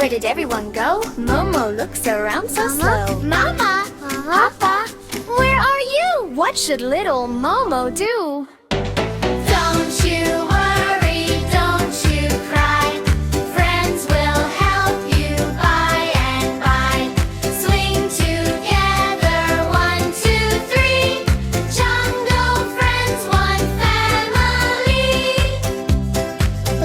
Where did everyone go? Momo looks around so slow. Mama! Papa, where are you? What should little Momo do? Don't you worry, don't you cry. Friends will help you by and by. Swing together, 1, 2, 3. Jungle friends, one family.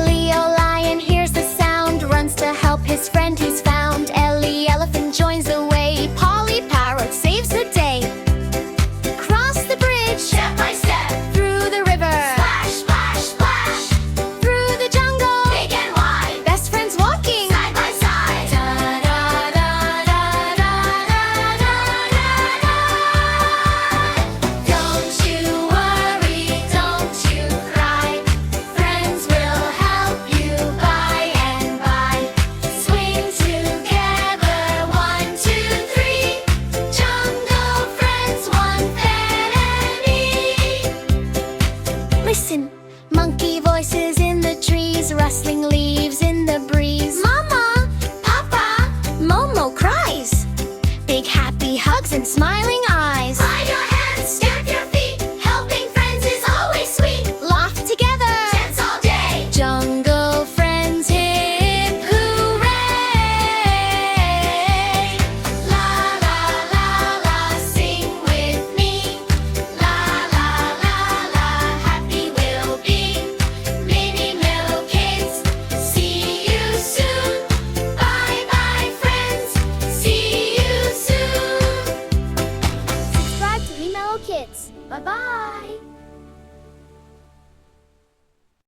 Leo Lion hears the sound, runs to help his friend he's found. Ellie Elephant joins the way. Polly Parrot saves the day. Cross the bridge, Step by step, through the river, splash, splash, splash. through the jungle. Big and wide, Best friends walking. side by side. Da da da da da da da da da. Don't you worry, don't you cry. Friends will help you by and by. Swing together, 1, 2, 3. Jungle friends, one family. Listen, monkey voices in the trees, rustling leaves